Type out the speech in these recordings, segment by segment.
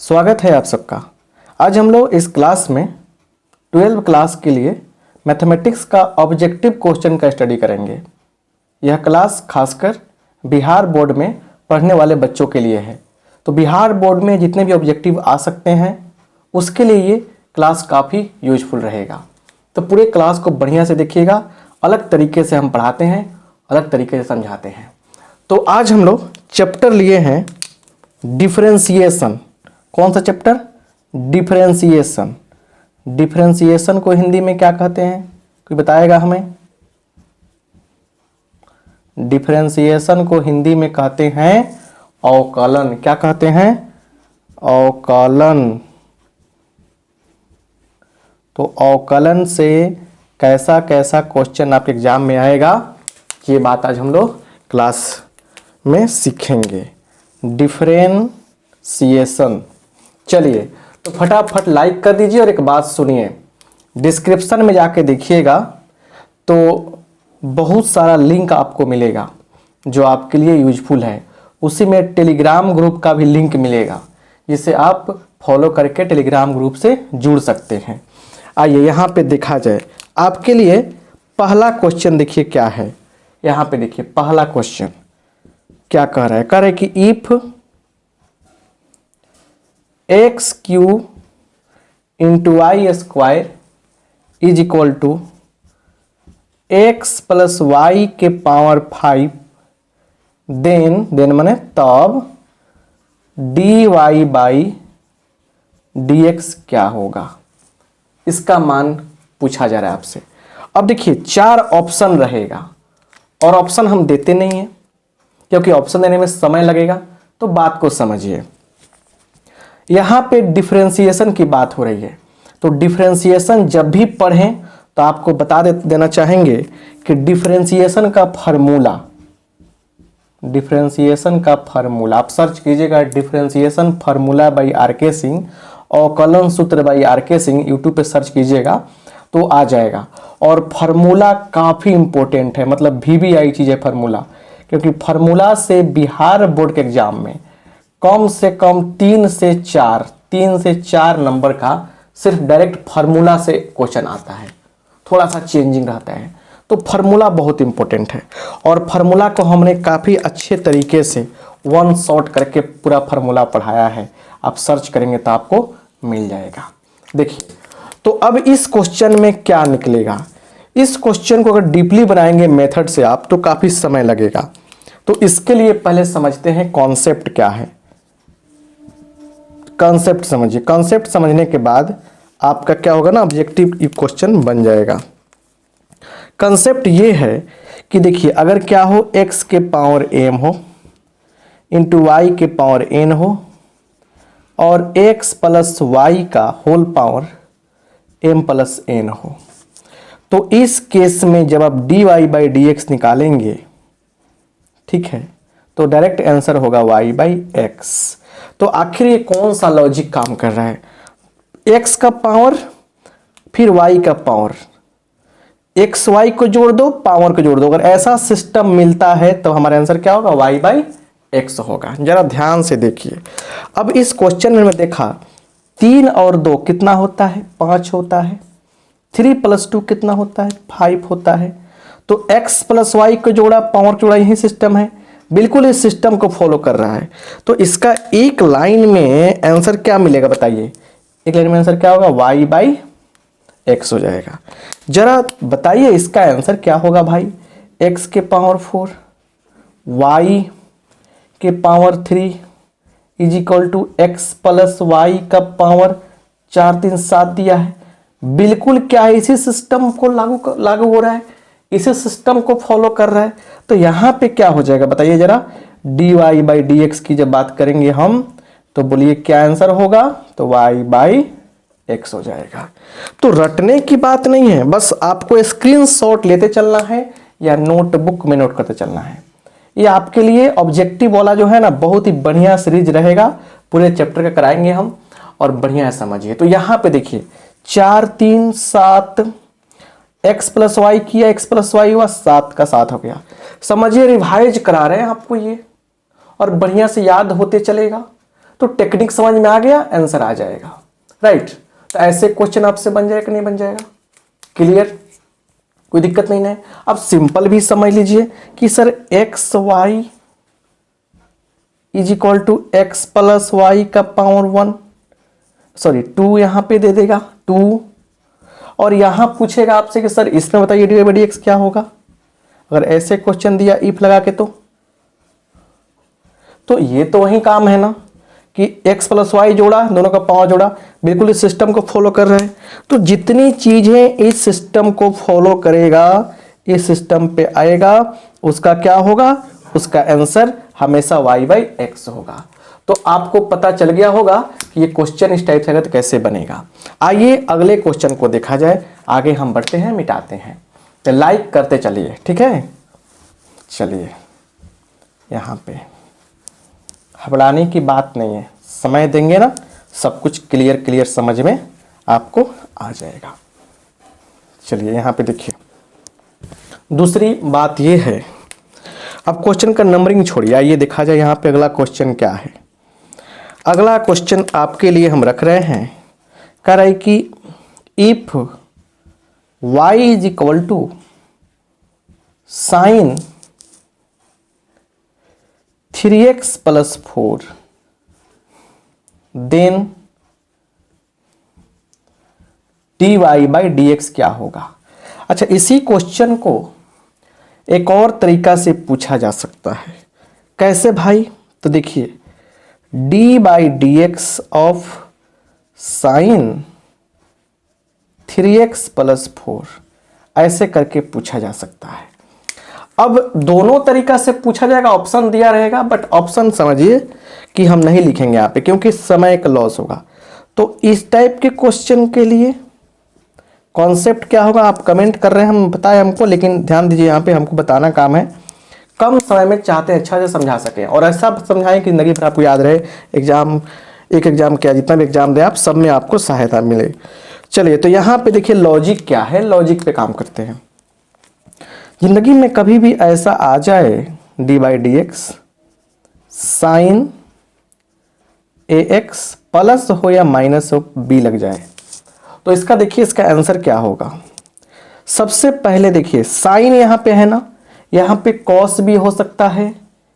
स्वागत है आप सबका। आज हम लोग इस क्लास में 12th क्लास के लिए मैथमेटिक्स का ऑब्जेक्टिव क्वेश्चन का स्टडी करेंगे। यह क्लास खासकर बिहार बोर्ड में पढ़ने वाले बच्चों के लिए है। तो बिहार बोर्ड में जितने भी ऑब्जेक्टिव आ सकते हैं उसके लिए ये क्लास काफ़ी यूजफुल रहेगा। तो पूरे क्लास को बढ़िया से देखिएगा। अलग तरीके से हम पढ़ाते हैं, अलग तरीके से समझाते हैं। तो आज हम लोग चैप्टर लिए हैं डिफरेंशिएशन। कौन सा चैप्टर? डिफरेंशिएशन। डिफरेंशिएशन को हिंदी में क्या कहते हैं, कोई बताएगा हमें? डिफरेंशिएशन को हिंदी में कहते हैं अवकलन। क्या कहते हैं? अवकलन। तो अवकलन से कैसा कैसा क्वेश्चन आपके एग्जाम में आएगा, ये बात आज हम लोग क्लास में सीखेंगे। डिफरेंशिएशन। चलिए तो फटाफट लाइक कर दीजिए और एक बात सुनिए, डिस्क्रिप्शन में जाके देखिएगा तो बहुत सारा लिंक आपको मिलेगा जो आपके लिए यूजफुल है। उसी में टेलीग्राम ग्रुप का भी लिंक मिलेगा जिसे आप फॉलो करके टेलीग्राम ग्रुप से जुड़ सकते हैं। आइए यहाँ पे देखा जाए आपके लिए पहला क्वेश्चन। देखिए क्या है यहाँ पे, देखिए पहला क्वेश्चन क्या कह रहा है? कह रहा है कि if x cube into y square is equal to x plus y के पावर 5 देन माने तब d y by d x क्या होगा, इसका मान पूछा जा रहा है आपसे। अब देखिए 4 ऑप्शन रहेगा और ऑप्शन हम देते नहीं हैं क्योंकि ऑप्शन देने में समय लगेगा। तो बात को समझिए, यहाँ पे डिफरेंशिएशन की बात हो रही है। तो डिफरेंशिएशन जब भी पढ़ें तो आपको बता देना चाहेंगे कि डिफरेंशिएशन का फार्मूला आप सर्च कीजिएगा, डिफरेंशिएशन फार्मूला बाई आर के सिंह, अवकलन सूत्र बाई आर के सिंह, यूट्यूब पे सर्च कीजिएगा तो आ जाएगा। और फार्मूला काफ़ी इंपॉर्टेंट है, मतलब VBI चीज़ है फार्मूला, क्योंकि फार्मूला से बिहार बोर्ड के एग्जाम में कम से कम 3 से 4 नंबर का सिर्फ डायरेक्ट फार्मूला से क्वेश्चन आता है, थोड़ा सा चेंजिंग रहता है। तो फार्मूला बहुत इंपॉर्टेंट है और फार्मूला को हमने काफ़ी अच्छे तरीके से वन शॉट करके पूरा फार्मूला पढ़ाया है। आप सर्च करेंगे तो आपको मिल जाएगा। देखिए तो अब इस क्वेश्चन में क्या निकलेगा, इस क्वेश्चन को अगर डीपली बनाएंगे मेथड से आप तो काफ़ी समय लगेगा। तो इसके लिए पहले समझते हैं कॉन्सेप्ट क्या है। कॉन्सेप्ट समझिए, कॉन्सेप्ट समझने के बाद आपका क्या होगा ना, ऑब्जेक्टिव क्वेश्चन बन जाएगा। कॉन्सेप्ट ये है कि देखिए अगर क्या हो, x के पावर m हो इंटू वाई के पावर n हो और x प्लस वाई का whole power m plus n हो, तो इस केस में जब आप dy बाई डी एक्स निकालेंगे, ठीक है, तो डायरेक्ट आंसर होगा y बाई एक्स। तो आखिर ये कौन सा लॉजिक काम कर रहा है? x का पावर फिर y का पावर, एक्स वाई को जोड़ दो, पावर को जोड़ दो। अगर ऐसा सिस्टम मिलता है तो हमारा आंसर क्या होगा? y बाई एक्स होगा। जरा ध्यान से देखिए। अब इस क्वेश्चन में देखा 3 और 2 कितना होता है? 5 होता है। 3 + 2 कितना होता है? 5 होता है। तो x प्लस वाई को जोड़ा, पावर को जोड़ा, यही सिस्टम है, बिल्कुल इस सिस्टम को फॉलो कर रहा है। तो इसका एक लाइन में आंसर क्या मिलेगा बताइए? एक लाइन में आंसर क्या होगा? y बाई एक्स हो जाएगा। जरा बताइए इसका आंसर क्या होगा भाई? x के पावर 4 y के power 3 is equal to x plus y का पावर 4 3 7 दिया है। बिल्कुल क्या है, इसी सिस्टम को लागू हो रहा है, इसी सिस्टम को फॉलो कर रहा है। तो यहाँ पे क्या हो जाएगा बताइए जरा? dy बाई डी एक्स की जब बात करेंगे हम तो बोलिए क्या आंसर होगा? तो y बाई एक्स हो जाएगा। तो रटने की बात नहीं है, बस आपको स्क्रीनशॉट लेते चलना है या नोटबुक में नोट करते चलना है। ये आपके लिए ऑब्जेक्टिव वाला जो है ना बहुत ही बढ़िया सीरीज रहेगा, पूरे चैप्टर का कराएंगे हम और बढ़िया समझिए। तो यहाँ पे देखिए 4 3 7 x प्लस वाई किया, x प्लस वाई हुआ, 7 का 7 हो गया। समझिए रिवाइज करा रहे हैं आपको ये और बढ़िया से याद होते चलेगा। तो टेक्निक समझ में आ गया, आंसर आ जाएगा, राइट। तो ऐसे क्वेश्चन आपसे बन जाएगा कि नहीं बन जाएगा? क्लियर, कोई दिक्कत नहीं है। अब सिंपल भी समझ लीजिए कि sir x y is equal to x plus y का पावर 1, सॉरी 2 यहां पे दे देगा 2, और यहां पूछेगा आपसे कि सर इसमें बताइए डी बाई डी एक्स क्या होगा। अगर ऐसे क्वेश्चन दिया इफ लगा के, तो ये तो वही काम है ना कि x प्लस वाई जोड़ा, दोनों का पावर जोड़ा, बिल्कुल इस सिस्टम को फॉलो कर रहे हैं। तो जितनी चीजें इस सिस्टम को फॉलो करेगा, इस सिस्टम पे आएगा, उसका क्या होगा, उसका आंसर हमेशा y बाई एक्स होगा। तो आपको पता चल गया होगा कि ये क्वेश्चन इस टाइप से अगर कैसे बनेगा। आइए अगले क्वेश्चन को देखा जाए, आगे हम बढ़ते हैं, मिटाते हैं। तो लाइक करते चलिए, ठीक है। चलिए यहाँ पे घबराने की बात नहीं है, समय देंगे ना सब कुछ क्लियर समझ में आपको आ जाएगा। चलिए यहाँ पे देखिए, दूसरी बात ये है, अब क्वेश्चन का नंबरिंग छोड़िए, आइए देखा जाए यहाँ पे अगला क्वेश्चन क्या है। अगला क्वेश्चन आपके लिए हम रख रहे हैं, कह रहा है कि if y is equal to sine 3x plus 4 then dy by d x क्या होगा। अच्छा, इसी क्वेश्चन को एक और तरीका से पूछा जा सकता है। कैसे भाई? तो देखिए, D by d x of sine 3x plus 4 ऐसे करके पूछा जा सकता है। अब दोनों तरीका से पूछा जाएगा, ऑप्शन दिया रहेगा, बट ऑप्शन समझिए कि हम नहीं लिखेंगे यहाँ पे क्योंकि समय का लॉस होगा। तो इस टाइप के क्वेश्चन के लिए कॉन्सेप्ट क्या होगा, आप कमेंट कर रहे हैं, हम बताएं हमको, लेकिन ध्यान दीजिए यहाँ पे हमको बताना काम है, कम समय में चाहते हैं अच्छा से समझा सकें और ऐसा समझाएं कि जिंदगी भर आपको याद रहे। एक एग्जाम क्या, जितना भी एग्जाम दें आप, सब में आपको सहायता मिले। चलिए, तो यहाँ पे देखिए लॉजिक क्या है, लॉजिक पे काम करते हैं। जिंदगी में कभी भी ऐसा आ जाए d by d x sine a x plus हो या माइनस हो, बी लग जाए, तो इसका देखिए इसका आंसर क्या होगा। सबसे पहले देखिए साइन यहाँ पे है ना, यहाँ पे कॉस भी हो सकता है,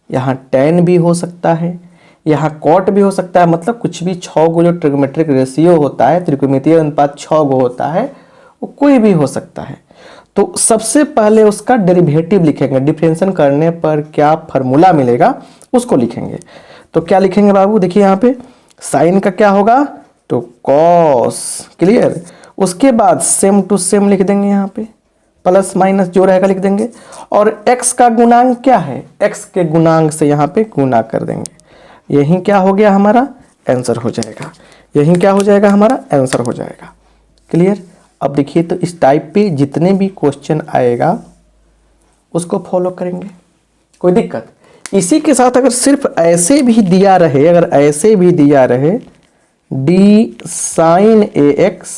यहाँ टेन भी हो सकता है, यहाँ कॉट भी हो सकता है, मतलब कुछ भी 6 गो जो ट्रिग्नोमेट्रिक रेशियो होता है, त्रिकोणमितीय अनुपात 6 गो होता है, वो कोई भी हो सकता है। तो सबसे पहले उसका डेरिवेटिव लिखेंगे, डिफरेंशिएशन करने पर क्या फार्मूला मिलेगा उसको लिखेंगे। तो क्या लिखेंगे बाबू, देखिए यहाँ पे साइन का क्या होगा, तो कॉस, क्लियर। उसके बाद सेम टू सेम लिख देंगे, यहाँ पे प्लस माइनस जो रहेगा लिख देंगे, और x का गुणांक क्या है, x के गुणांक से यहाँ पे गुना कर देंगे। यही क्या हो गया, हमारा आंसर हो जाएगा। यही क्या हो जाएगा, हमारा आंसर हो जाएगा। क्लियर। अब देखिए, तो इस टाइप पे जितने भी क्वेश्चन आएगा उसको फॉलो करेंगे, कोई दिक्कत। इसी के साथ अगर सिर्फ ऐसे भी दिया रहे, अगर ऐसे भी दिया रहे d sine a x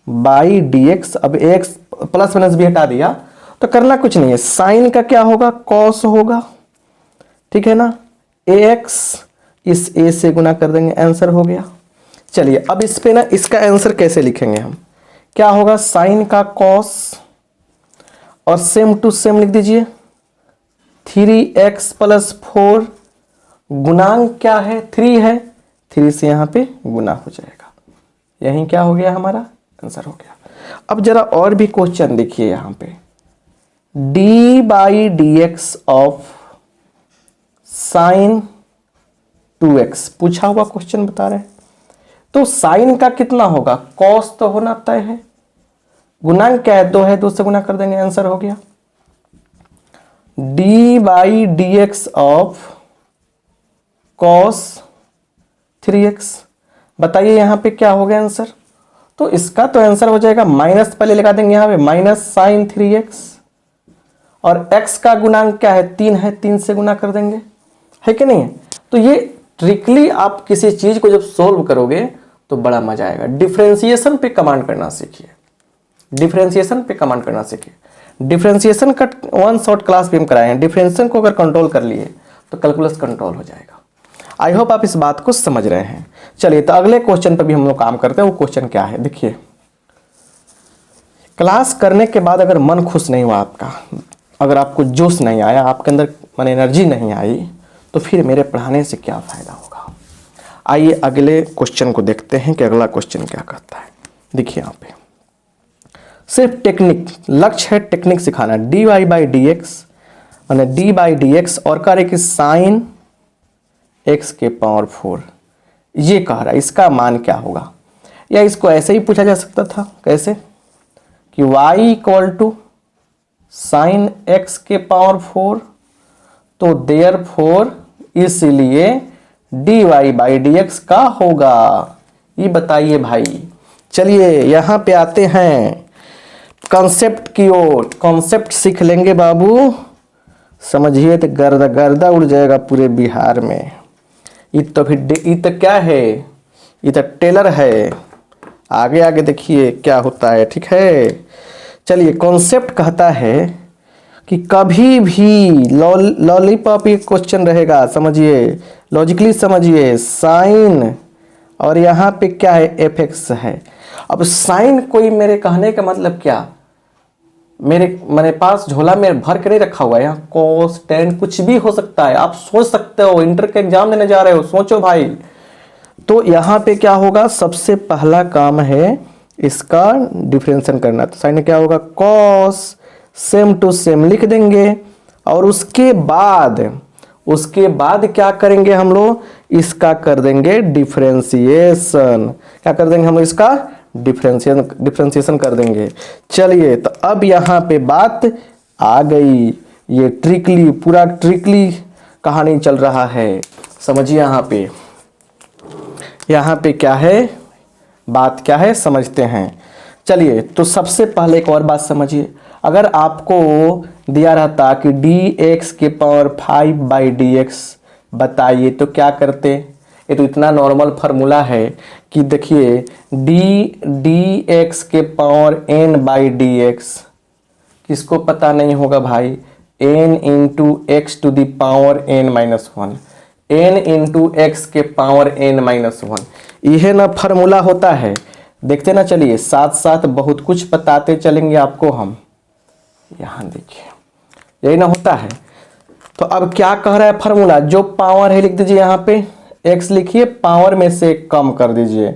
by d x, अब एक्स प्लस माइनस भी हटा दिया तो करना कुछ नहीं है, साइन का क्या होगा, कॉस होगा, ठीक है ना, ए एक्स इस ए से गुना कर देंगे, आंसर हो गया। चलिए अब इस पे ना इसका आंसर कैसे लिखेंगे हम, क्या होगा, साइन का कॉस और सेम टू सेम लिख दीजिए 3x प्लस 4 गुणांक क्या है, 3 है, 3 से यहाँ पे गुना हो जाएगा। यही क्या हो गया, हमारा आंसर हो गया। अब जरा और भी क्वेश्चन देखिए, यहाँ पे D by d x of sine 2x पूछा हुआ क्वेश्चन बता रहे हैं। तो साइन का कितना होगा, कॉस तो होना तय है, गुणांक क्या है, 2 है, 2 से गुना कर देंगे, आंसर हो गया। D by d x of cos 3x, बताइए यहाँ पे क्या हो गया आंसर। तो इसका तो आंसर हो जाएगा, माइनस पहले लगा देंगे यहाँ पे, माइनस साइन 3x, और x का गुणांक क्या है, 3 है, 3 से गुना कर देंगे, है कि नहीं। तो ये ट्रिकली आप किसी चीज को जब सोल्व करोगे तो बड़ा मजा आएगा। डिफरेंशिएशन पे कमांड करना सीखिए, डिफरेंशिएशन पे कमांड करना सीखिए। डिफरेंशिएशन का 1 शॉर्ट क्लास भी हम कराए हैं। डिफरेंशिएशन को अगर कंट्रोल कर लिए तो कैलकुलस कंट्रोल हो जाएगा। आई होप आप इस बात को समझ रहे हैं। चलिए तो अगले क्वेश्चन पर भी हम लोग काम करते हैं। वो क्वेश्चन क्या है देखिए, क्लास करने के बाद अगर मन खुश नहीं हुआ आपका, अगर आपको जोश नहीं आया, आपके अंदर मन एनर्जी नहीं आई, तो फिर मेरे पढ़ाने से क्या फ़ायदा होगा। आइए अगले क्वेश्चन को देखते हैं कि अगला क्वेश्चन क्या कहता है। देखिए यहाँ पे सिर्फ टेक्निक, लक्ष्य है टेक्निक सिखाना। D y by d x मैंने डी बाई डी एक्स और कह रहे कि साइन एक्स के पावर 4, ये कह रहा है इसका मान क्या होगा। या इसको ऐसे ही पूछा जा सकता था, कैसे कि y equal to sine x के पावर 4, तो देयर फोर इसलिए d y by d x का होगा। ये बताइए भाई। चलिए यहाँ पे आते हैं कॉन्सेप्ट की ओर। कॉन्सेप्ट सीख लेंगे बाबू, समझिए तो गर्दा गर्दा उड़ जाएगा पूरे बिहार में। ये तो क्या है, ये तो टेलर है। आगे आगे देखिए क्या होता है, ठीक है। चलिए कॉन्सेप्ट कहता है कि कभी भी लॉलीपॉप ये क्वेश्चन रहेगा, समझिए लॉजिकली समझिए। साइन और यहाँ पे क्या है, एफ एक्स है। अब साइन कोई, मेरे कहने का मतलब क्या, मेरे पास झोला में भर के नहीं रखा हुआ है। यहाँ कॉस टेन कुछ भी हो सकता है। आप सोच सकते हो, इंटर के एग्जाम देने जा रहे हो, सोचो भाई। तो यहाँ पे क्या होगा, सबसे पहला काम है इसका डिफरेंशिएशन करना। तो साइन क्या होगा, कॉस सेम टू सेम लिख देंगे। और उसके बाद क्या करेंगे हम लोग, इसका कर देंगे डिफरेंशिएशन। क्या कर देंगे हम लोग, इसका डिफरेंशिएशन कर देंगे। चलिए तो अब यहाँ पे बात आ गई। ये ट्रिकली, पूरा ट्रिकली कहानी चल रहा है, समझिए। यहाँ पे क्या है, बात क्या है समझते हैं। चलिए तो सबसे पहले एक और बात समझिए। अगर आपको दिया रहता कि डी एक्स के पावर 5 बाई डी एक्स बताइए, तो क्या करते। ये तो इतना नॉर्मल फार्मूला है कि देखिए डी एक्स के power n by d x, किसको पता नहीं होगा भाई, n into x to the power n minus 1, n into x के पावर n माइनस 1, यह ना फार्मूला होता है। देखते ना, चलिए साथ साथ बहुत कुछ बताते चलेंगे आपको हम। यहाँ देखिए यही ना होता है। तो अब क्या कह रहा है फार्मूला, जो पावर है लिख दीजिए, यहाँ पे x लिखिए, पावर में से कम कर दीजिए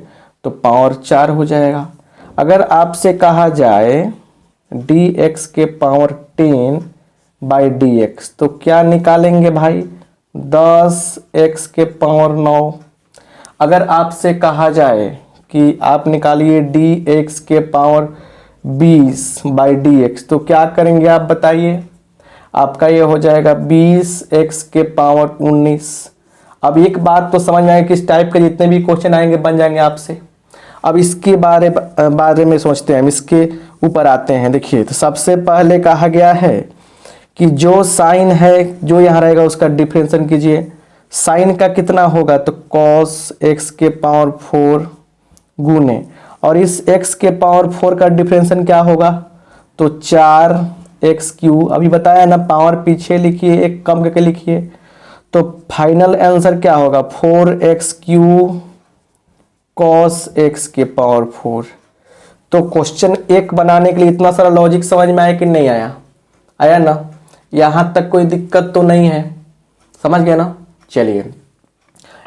तो पावर 4 हो जाएगा। अगर आपसे कहा जाए dx के पावर 10 बाई डी एक्स, तो क्या निकालेंगे भाई, 10x के पावर 9। अगर आपसे कहा जाए कि आप निकालिए dx के पावर 20 बाई डी एक्स, तो क्या करेंगे आप बताइए। आपका ये हो जाएगा 20x के पावर 19। अब एक बात तो समझ में आए कि इस टाइप के जितने भी क्वेश्चन आएंगे बन जाएंगे आपसे। अब इसके बारे में सोचते हैं, हम इसके ऊपर आते हैं। देखिए तो सबसे पहले कहा गया है कि जो साइन है, जो यहाँ रहेगा उसका डिफरेंशिएशन कीजिए। साइन का कितना होगा, तो कॉस एक्स के पावर 4 गुने, और इस x के पावर 4 का डिफरेंशिएशन क्या होगा, तो 4x क्यूब। अभी बताया ना, पावर पीछे लिखिए, एक कम करके लिखिए, तो फाइनल आंसर क्या होगा, 4x क्यूब कॉस x के पावर 4। तो क्वेश्चन एक बनाने के लिए इतना सारा लॉजिक समझ में आया कि नहीं आया, आया ना। यहाँ तक कोई दिक्कत तो नहीं है, समझ गए ना। चलिए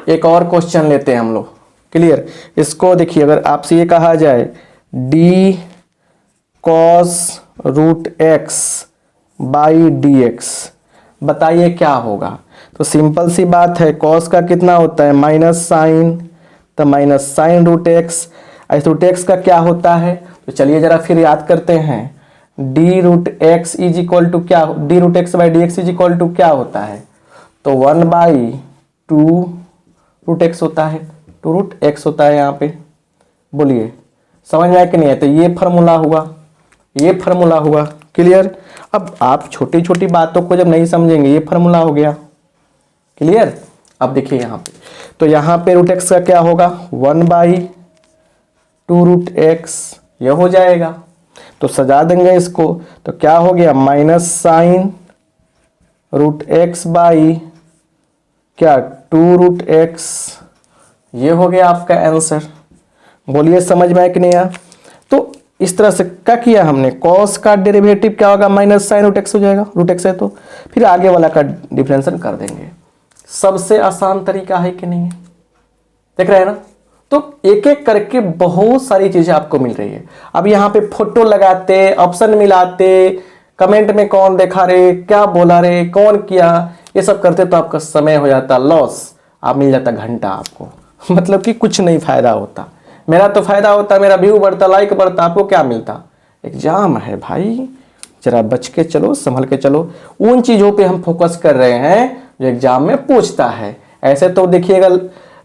एक और क्वेश्चन लेते हैं हम लोग, क्लियर। इसको देखिए, अगर आपसे ये कहा जाए d cos root x by d x, बताइए क्या होगा। तो सिंपल सी बात है, कॉस का कितना होता है, माइनस साइन, तो माइनस साइन रूट एक्स। ऐसे रूट एक्स का क्या होता है, तो चलिए जरा फिर याद करते हैं। D root x is equal to क्या, d root x by d x is equal to क्या होता है, तो 1/2 रूट एक्स होता है, 2 रूट एक्स होता है यहाँ पे। बोलिए समझ में आया कि नहीं है। तो ये फार्मूला हुआ, ये फार्मूला हुआ, क्लियर। अब आप छोटी छोटी बातों को जब नहीं समझेंगे, ये फार्मूला हो गया, क्लियर। अब देखिए यहाँ पे, तो यहाँ पे रूट एक्स का क्या होगा, 1/2 रूट एक्स, ये हो जाएगा। तो सजा देंगे इसको, तो क्या हो गया, minus sine root x by क्या 2√x, ये हो गया आपका आंसर। बोलिए समझ में आया कि नहीं आया? तो इस तरह से क्या किया हमने, कॉस का डेरिवेटिव क्या होगा, माइनस साइन रूट एक्स हो जाएगा, रूट एक्स है तो फिर आगे वाला का डिफरेंशियल कर देंगे। सबसे आसान तरीका है कि नहीं है, देख रहे हैं ना? तो एक एक करके बहुत सारी चीजें आपको मिल रही है। अब यहाँ पे फोटो लगाते, ऑप्शन मिलाते, कमेंट में कौन देखा रे, क्या बोला रे, कौन किया, ये सब करते तो आपका समय हो जाता लॉस, आप मिल जाता घंटा आपको मतलब कि कुछ नहीं फायदा होता। मेरा तो फायदा होता, मेरा व्यू बढ़ता, लाइक बढ़ता, आपको क्या मिलता? एग्जाम है भाई, जरा बच के चलो, संभल के चलो। उन चीजों पे हम फोकस कर रहे हैं जो एग्जाम में पूछता है। ऐसे तो देखिएगा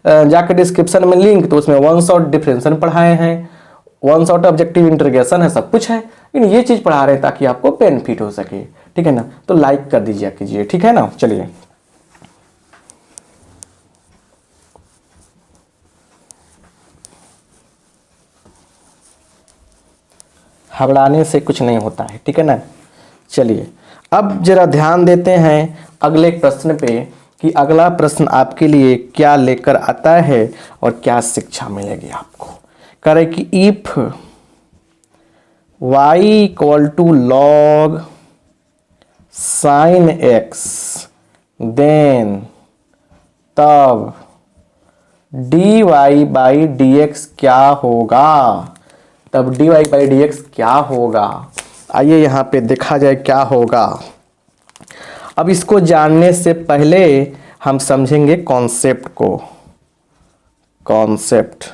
जाके डिस्क्रिप्शन में लिंक, तो उसमें वन शॉट डिफरेंशियल पढ़ाए हैं, वन शॉट ऑब्जेक्टिव इंटीग्रेशन है, सब कुछ है, लेकिन ये चीज पढ़ा रहे हैं ताकि आपको बेनिफिट हो सके। ठीक है ना? तो लाइक कर दीजिए कीजिए, ठीक है ना? चलिए घबराने से कुछ नहीं होता है, ठीक है ना? चलिए अब जरा ध्यान देते हैं अगले प्रश्न पे कि अगला प्रश्न आपके लिए क्या लेकर आता है और क्या शिक्षा मिलेगी आपको। करे कि if y equal to log sine x then तब dy बाई dx क्या होगा, तब dy बाई dx क्या होगा। आइए यहाँ पे देखा जाए क्या होगा। अब इसको जानने से पहले हम समझेंगे कॉन्सेप्ट को। कॉन्सेप्ट,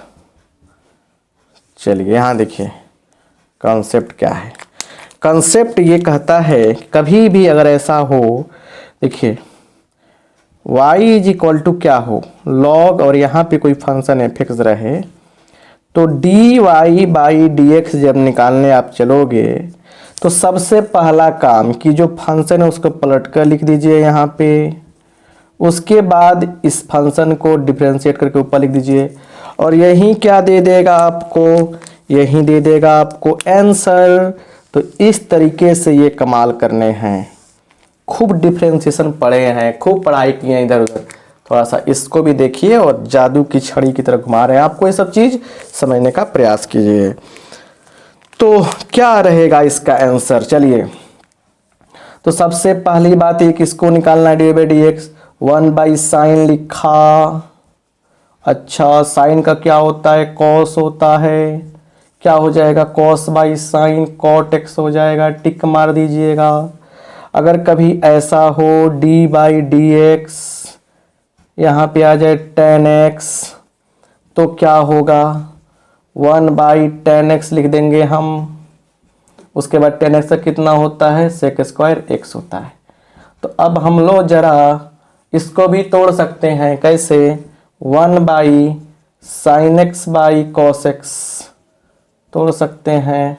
चलिए यहाँ देखिए कॉन्सेप्ट क्या है। कॉन्सेप्ट ये कहता है कभी भी अगर ऐसा हो, देखिए y इज इक्वल टू क्या हो, लॉग, और यहाँ पे कोई फंक्शन है फिक्स रहे, तो dy बाई dx जब निकालने आप चलोगे तो सबसे पहला काम कि जो फंक्शन है उसको पलट कर लिख दीजिए यहाँ पे, उसके बाद इस फंक्शन को डिफरेंशिएट करके ऊपर लिख दीजिए, और यही क्या दे देगा आपको, यही दे देगा आपको आंसर। तो इस तरीके से ये कमाल करने हैं। खूब डिफरेंशिएशन पढ़े हैं, खूब पढ़ाई किए हैं इधर उधर, थोड़ा सा इसको भी देखिए और जादू की छड़ी की तरह घुमा रहे हैं आपको, ये सब चीज़ समझने का प्रयास कीजिए। तो क्या रहेगा इसका आंसर, चलिए। तो सबसे पहली बात ये किसको निकालना है, D by d x, 1/sin लिखा। अच्छा साइन का क्या होता है, कॉस होता है, क्या हो जाएगा cos by sine, cot x हो जाएगा, टिक मार दीजिएगा। अगर कभी ऐसा हो डी बाई डी एक्स यहाँ पे आ जाए tan x, तो क्या होगा 1/tan x लिख देंगे हम। उसके बाद tan x का कितना होता है, sec स्क्वायर x होता है। तो अब हम लोग जरा इसको भी तोड़ सकते हैं, कैसे, 1/sin x by cos x तोड़ सकते हैं,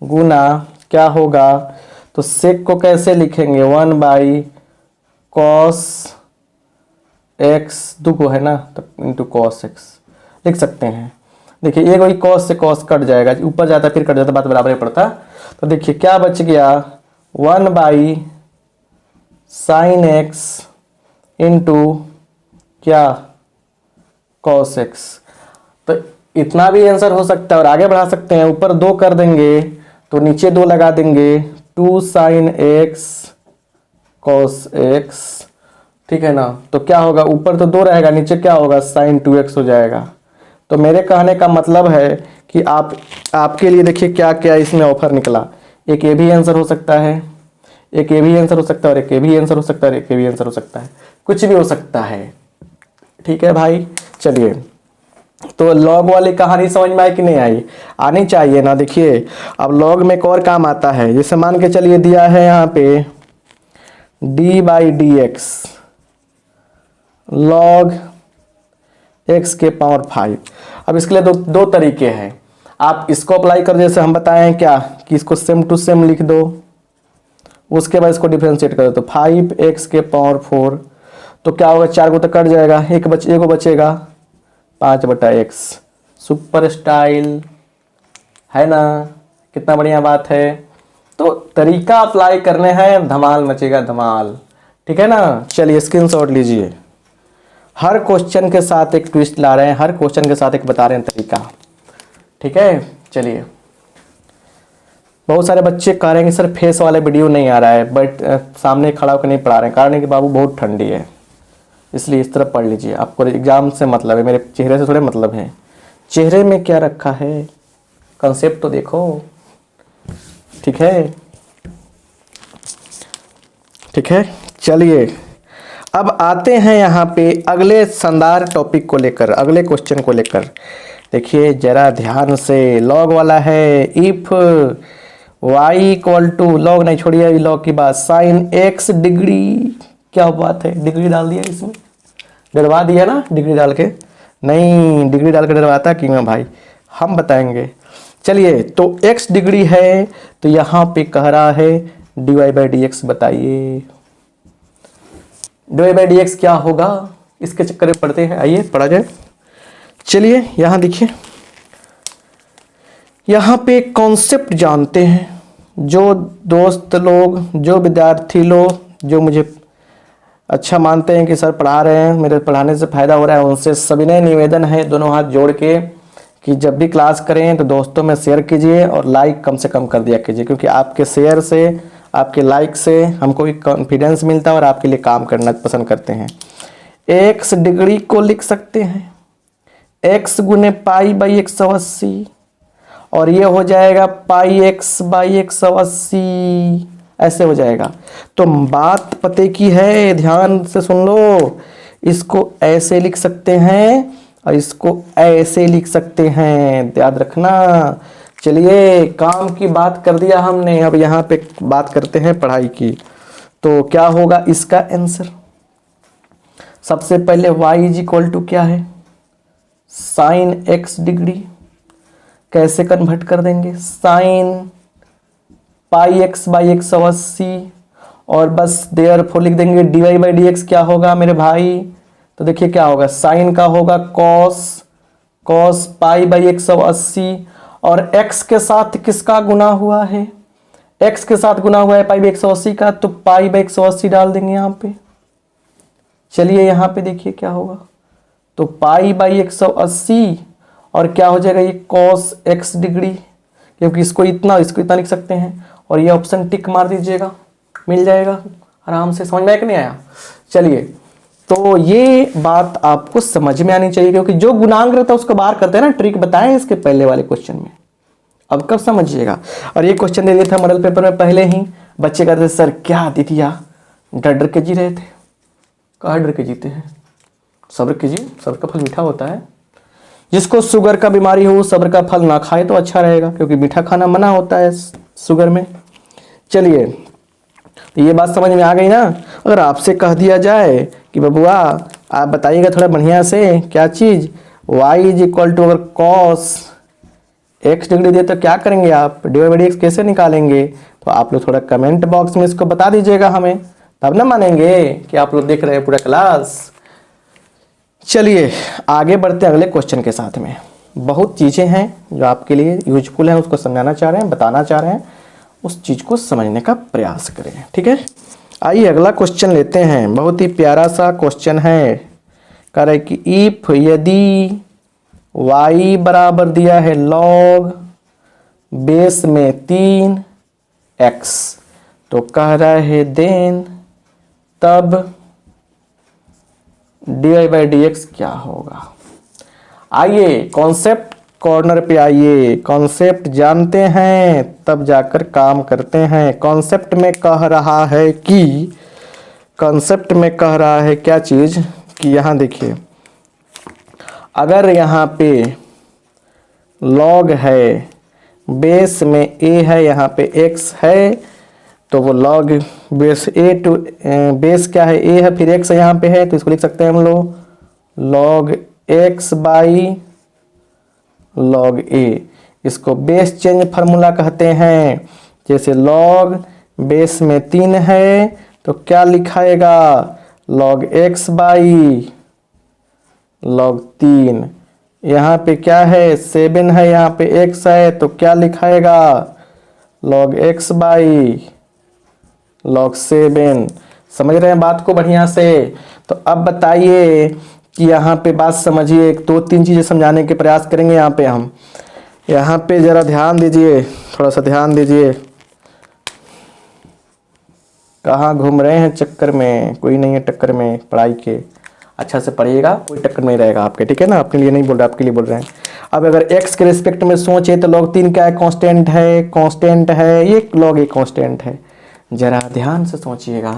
गुना क्या होगा, तो sec को कैसे लिखेंगे, 1/cos x, दो को है ना तो इंटू cos x लिख सकते हैं। देखिए एक वही cos से cos कट जाएगा, ऊपर जाता फिर कट जाता, बात बराबर ही पड़ता। तो देखिए क्या बच गया, 1/sin x इंटू क्या cos x। तो इतना भी आंसर हो सकता है और आगे बढ़ा सकते हैं, ऊपर 2 कर देंगे तो नीचे 2 लगा देंगे, 2sin x cos x, ठीक है ना। तो क्या होगा, ऊपर तो 2 रहेगा, नीचे क्या होगा sin 2x हो जाएगा। तो मेरे कहने का मतलब है कि आपके लिए देखिए क्या क्या इसमें ऑफर निकला। एक ये भी आंसर हो सकता है, एक ये भी आंसर हो सकता है, और एक ये भी आंसर हो सकता है, और एक ये भी आंसर हो सकता है, कुछ भी हो सकता है। ठीक है भाई, चलिए। तो लॉग वाली कहानी समझ में आई कि नहीं आई, आनी चाहिए ना। देखिए अब लॉग में एक और काम आता है, जैसे मान के चलिए दिया है यहाँ पे D by d x log x के पावर 5। अब इसके लिए दो तरीके हैं, आप इसको अप्लाई कर, जैसे हम बताए हैं क्या कि इसको सेम टू सेम लिख दो, उसके बाद इसको डिफरेंशिएट कर दो, तो 5x के पावर 4, तो क्या होगा, 4 को तो कट जाएगा, एक बचेगा 5/x। सुपर स्टाइल है ना, कितना बढ़िया बात है। तो तरीका अप्लाई करने हैं, धमाल मचेगा धमाल, ठीक है ना। चलिए स्क्रीनशॉट लीजिए। हर क्वेश्चन के साथ एक ट्विस्ट ला रहे हैं, हर क्वेश्चन के साथ एक बता रहे हैं तरीका। ठीक है, चलिए। बहुत सारे बच्चे कह रहे हैं कि सर फेस वाला वीडियो नहीं आ रहा है, बट सामने खड़ा होकर नहीं पढ़ा रहे हैं। कारण है कि बाबू बहुत ठंडी है, इसलिए इस तरह पढ़ लीजिए। आपको एग्जाम से मतलब है, मेरे चेहरे से थोड़े मतलब है। चेहरे में क्या रखा है, कंसेप्ट तो देखो। ठीक है, ठीक है, चलिए अब आते हैं यहाँ पे अगले शानदार टॉपिक को लेकर, अगले क्वेश्चन को लेकर। देखिए जरा ध्यान से, लॉग वाला है। If y equal to, log नहीं छोड़िए अभी लॉग की बात, साइन x डिग्री, क्या बात है, डिग्री डाल दिया इसमें, डरवा दिया ना डिग्री डाल के। नहीं, डिग्री डाल के डरवाता क्यों है भाई, हम बताएंगे। चलिए, तो x डिग्री है तो यहाँ पे कह रहा है dy/dx। बताइए dy/dx क्या होगा, इसके चक्कर में पढ़ते हैं, आइए पढ़ा जाए। चलिए यहाँ देखिए, यहाँ पे कॉन्सेप्ट जानते हैं। जो दोस्त लोग, जो विद्यार्थी लोग जो मुझे अच्छा मानते हैं कि सर पढ़ा रहे हैं, मेरे पढ़ाने से फ़ायदा हो रहा है, उनसे सविनय निवेदन है दोनों हाथ जोड़ के कि जब भी क्लास करें तो दोस्तों में शेयर कीजिए और लाइक कम से कम कर दिया कीजिए, क्योंकि आपके शेयर से, आपके लाइक से हमको भी कॉन्फिडेंस मिलता है और आपके लिए काम करना पसंद करते हैं। x डिग्री को लिख सकते हैं x गुने π/180 और ये हो जाएगा πx/180, ऐसे हो जाएगा। तो बात पते की है, ध्यान से सुन लो। इसको ऐसे लिख सकते हैं और इसको ऐसे लिख सकते हैं, याद रखना। चलिए, काम की बात कर दिया हमने, अब यहाँ पे बात करते हैं पढ़ाई की। तो क्या होगा इसका आंसर, सबसे पहले y इज इक्वल टू क्या है, साइन x डिग्री। कैसे कन्वर्ट कर देंगे, साइन πx/180 और बस देयरफॉर लिख देंगे dy/dx क्या होगा मेरे भाई। तो देखिए क्या होगा, साइन का होगा cos π/180 और x के साथ किसका गुना हुआ है, x के साथ गुना हुआ है π/180 का, तो π/180 डाल देंगे यहाँ पे। चलिए यहाँ पे देखिए क्या होगा, तो π/180 और क्या हो जाएगा ये cos x डिग्री, क्योंकि इसको इतना लिख सकते हैं, और ये ऑप्शन टिक मार दीजिएगा, मिल जाएगा आराम से। समझ में आया कि नहीं आया। चलिए, तो ये बात आपको समझ में आनी चाहिए, क्योंकि जो गुणांक रहता है उसको बाहर करते हैं ना, ट्रिक बताएं इसके पहले वाले क्वेश्चन में, अब कब समझिएगा। और ये क्वेश्चन दे दिया था मॉडल पेपर में पहले ही, बच्चे कहते थे सर क्या दीदिया, डर डर के जी रहे थे। कहाँ डर के जीते हैं, सब्र कीजिए, सब्र का फल मीठा होता है। जिसको शुगर का बीमारी हो सब्र का फल ना खाए तो अच्छा रहेगा, क्योंकि मीठा खाना मना होता है शुगर में। चलिए, तो ये बात समझ में आ गई ना। अगर आपसे कह दिया जाए कि बबुआ आप बताइएगा थोड़ा बढ़िया से, क्या चीज़, y इज इक्वल टू, अगर cos x डिग्री दे तो क्या करेंगे आप, dy/dx कैसे निकालेंगे, तो आप लोग थोड़ा कमेंट बॉक्स में इसको बता दीजिएगा हमें, तब ना मानेंगे कि आप लोग देख रहे हैं पूरा क्लास। चलिए आगे बढ़ते हैं अगले क्वेश्चन के साथ में। बहुत चीज़ें हैं जो आपके लिए यूजफुल हैं, उसको समझाना चाह रहे हैं, बताना चाह रहे हैं, उस चीज़ को समझने का प्रयास करें। ठीक है, आइए अगला क्वेश्चन लेते हैं। बहुत ही प्यारा सा क्वेश्चन है, कह रहे कि इफ, यदि y बराबर दिया है log बेस में 3x, तो कह रहा है देन तब dy/dx क्या होगा। आइए कॉन्सेप्ट कॉर्नर पे आइए, कॉन्सेप्ट जानते हैं तब जाकर काम करते हैं। कॉन्सेप्ट में कह रहा है कि, कॉन्सेप्ट में कह रहा है क्या चीज़, कि यहाँ देखिए, अगर यहाँ पे log है, बेस में a है, यहाँ पे x है, तो वो log base a to, base क्या है a है, फिर x यहाँ पे है, तो इसको लिख सकते हैं हम लोग log x by log a। इसको बेस चेंज फार्मूला कहते हैं। जैसे log बेस में 3 है तो क्या लिखाएगा, log x बाई log 3। यहाँ पे क्या है 7 है, यहाँ पे x है, तो क्या लिखाएगा log x बाई log 7। समझ रहे हैं बात को बढ़िया से। तो अब बताइए कि यहाँ पे बात समझिए, एक दो तीन चीज़ें समझाने के प्रयास करेंगे यहाँ पे हम। यहाँ पे ज़रा ध्यान दीजिए, थोड़ा सा ध्यान दीजिए। कहाँ घूम रहे हैं चक्कर में, कोई नहीं है टक्कर में पढ़ाई के। अच्छा से पढ़िएगा, कोई टक्कर नहीं रहेगा आपके, ठीक है ना। अपने लिए नहीं बोल रहे, आपके लिए बोल रहे हैं। अब अगर x के रिस्पेक्ट में सोचे तो log 3 क्या है, कांस्टेंट है, कांस्टेंट है, ये log a कांस्टेंट है। जरा ध्यान से सोचिएगा,